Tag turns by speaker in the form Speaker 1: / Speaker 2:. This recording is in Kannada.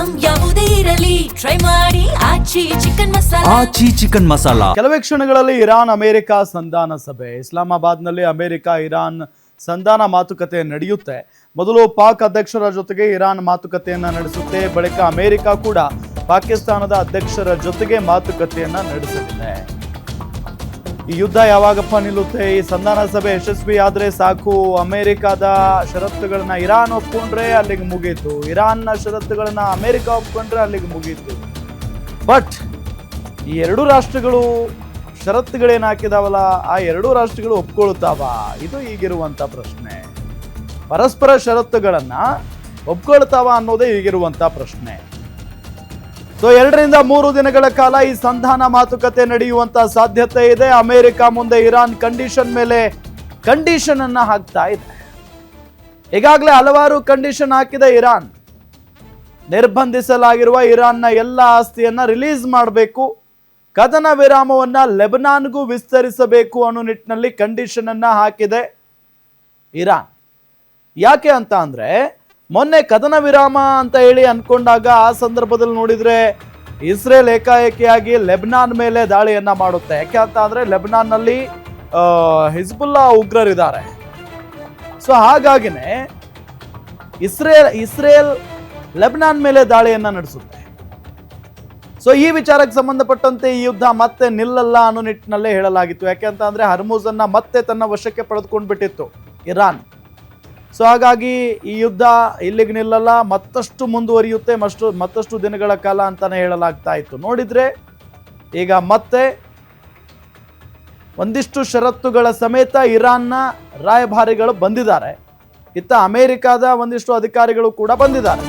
Speaker 1: ಐಟಂ ಯಾವುದೇ ಇರಲಿ ಟ್ರೈ ಮಾಡಿ ಆಚಿ ಚಿಕನ್ ಮಸಾಲಾ.
Speaker 2: ಆಚಿ ಚಿಕನ್ ಮಸಾಲಾ.
Speaker 3: ಕೆಲವೇ ಕ್ಷಣಗಳಲ್ಲಿ ಇರಾನ್ ಅಮೆರಿಕ ಸಂಧಾನ ಸಭೆ. ಇಸ್ಲಾಮಾಬಾದ್ನಲ್ಲಿ ಅಮೆರಿಕ ಇರಾನ್ ಸಂಧಾನ ಮಾತುಕತೆ ನಡೆಯುತ್ತೆ. ಮೊದಲು ಪಾಕ್ ಅಧ್ಯಕ್ಷರ ಜೊತೆಗೆ ಇರಾನ್ ಮಾತುಕತೆಯನ್ನ ನಡೆಸುತ್ತೆ. ಬಳಿಕ ಅಮೆರಿಕ ಕೂಡ ಪಾಕಿಸ್ತಾನದ ಅಧ್ಯಕ್ಷರ ಜೊತೆಗೆ ಮಾತುಕತೆಯನ್ನ ನಡೆಸಲಿದೆ. ಈ ಯುದ್ಧ ಯಾವಾಗಪ್ಪ ನಿಲ್ಲುತ್ತೆ? ಈ ಸಂಧಾನ ಸಭೆ ಯಶಸ್ವಿ ಆದ್ರೆ ಸಾಕು. ಅಮೆರಿಕದ ಷರತ್ತುಗಳನ್ನ ಇರಾನ್ ಒಪ್ಕೊಂಡ್ರೆ ಅಲ್ಲಿಗೆ ಮುಗೀತು. ಇರಾನ್ನ ಷರತ್ತುಗಳನ್ನ ಅಮೆರಿಕ ಒಪ್ಕೊಂಡ್ರೆ ಅಲ್ಲಿಗೆ ಮುಗೀತು. ಬಟ್ ಈ ಎರಡೂ ರಾಷ್ಟ್ರಗಳು ಷರತ್ತುಗಳೇನು ಹಾಕಿದಾವಲ್ಲ, ಆ ಎರಡೂ ರಾಷ್ಟ್ರಗಳು ಒಪ್ಕೊಳ್ತಾವ? ಇದು ಈಗಿರುವಂತ ಪ್ರಶ್ನೆ. ಪರಸ್ಪರ ಷರತ್ತುಗಳನ್ನ ಒಪ್ಕೊಳ್ತಾವ ಅನ್ನೋದೇ ಈಗಿರುವಂತ ಪ್ರಶ್ನೆ. ಸೊ 2 ರಿಂದ 3 ದಿನಗಳ ಕಾಲ ಈ ಸಂಧಾನ ಮಾತುಕತೆ ನಡೆಯುವಂತ ಸಾಧ್ಯತೆ ಇದೆ. ಅಮೆರಿಕ ಮುಂದೆ ಇರಾನ್ ಕಂಡೀಷನ್ ಮೇಲೆ ಕಂಡೀಷನ್ ಅನ್ನ ಹಾಕ್ತಾ ಇದೆ. ಈಗಾಗಲೇ ಹಲವಾರು ಕಂಡೀಷನ್ ಹಾಕಿದೆ ಇರಾನ್. ನಿರ್ಬಂಧಿಸಲಾಗಿರುವ ಇರಾನ್ನ ಎಲ್ಲ ಆಸ್ತಿಯನ್ನ ರಿಲೀಸ್ ಮಾಡಬೇಕು, ಕದನ ವಿರಾಮವನ್ನ ಲೆಬನಾನ್ಗೂ ವಿಸ್ತರಿಸಬೇಕು ಅನ್ನೋ ನಿಟ್ಟಿನಲ್ಲಿ ಕಂಡೀಷನ್ ಅನ್ನ ಹಾಕಿದೆ ಇರಾನ್. ಯಾಕೆ ಅಂತ ಅಂದ್ರೆ, ಮೊನ್ನೆ ಕದನ ವಿರಾಮ ಅಂತ ಹೇಳಿ ಅನ್ಕೊಂಡಾಗ ಆ ಸಂದರ್ಭದಲ್ಲಿ ನೋಡಿದ್ರೆ ಇಸ್ರೇಲ್ ಏಕಾಏಕಿಯಾಗಿ ಲೆಬನಾನ್ ಮೇಲೆ ದಾಳಿಯನ್ನ ಮಾಡುತ್ತೆ. ಯಾಕೆ ಅಂತ ಅಂದ್ರೆ ಲೆಬನಾನ್ನಲ್ಲಿ ಹಿಜ್ಬುಲ್ಲಾ ಉಗ್ರರಿದ್ದಾರೆ. ಸೊ ಹಾಗಾಗಿನೇ ಇಸ್ರೇಲ್ ಲೆಬನಾನ್ ಮೇಲೆ ದಾಳಿಯನ್ನ ನಡೆಸುತ್ತೆ. ಸೊ ಈ ವಿಚಾರಕ್ಕೆ ಸಂಬಂಧಪಟ್ಟಂತೆ ಈ ಯುದ್ಧ ಮತ್ತೆ ನಿಲ್ಲಲ್ಲ ಅನ್ನೋ ನಿಟ್ಟಿನಲ್ಲೇ ಹೇಳಲಾಗಿತ್ತು. ಯಾಕೆ ಅಂತ ಅಂದ್ರೆ ಹರ್ಮುಜ್ ಅನ್ನ ಮತ್ತೆ ತನ್ನ ವಶಕ್ಕೆ ಪಡೆದುಕೊಂಡು ಬಿಟ್ಟಿತ್ತು ಇರಾನ್. ಸೊ ಹಾಗಾಗಿ ಈ ಯುದ್ಧ ಇಲ್ಲಿಗೆ ನಿಲ್ಲಲ್ಲ, ಮತ್ತಷ್ಟು ಮುಂದುವರಿಯುತ್ತೆ, ಮತ್ತಷ್ಟು ದಿನಗಳ ಕಾಲ ಅಂತಾನೆ ಹೇಳಲಾಗ್ತಾ ಇತ್ತು. ನೋಡಿದ್ರೆ ಈಗ ಮತ್ತೆ ಒಂದಿಷ್ಟು ಷರತ್ತುಗಳ ಸಮೇತ ಇರಾನ್ನ ರಾಯಭಾರಿಗಳು ಬಂದಿದ್ದಾರೆ. ಇತ್ತ ಅಮೆರಿಕದ ಒಂದಿಷ್ಟು ಅಧಿಕಾರಿಗಳು ಕೂಡ ಬಂದಿದ್ದಾರೆ.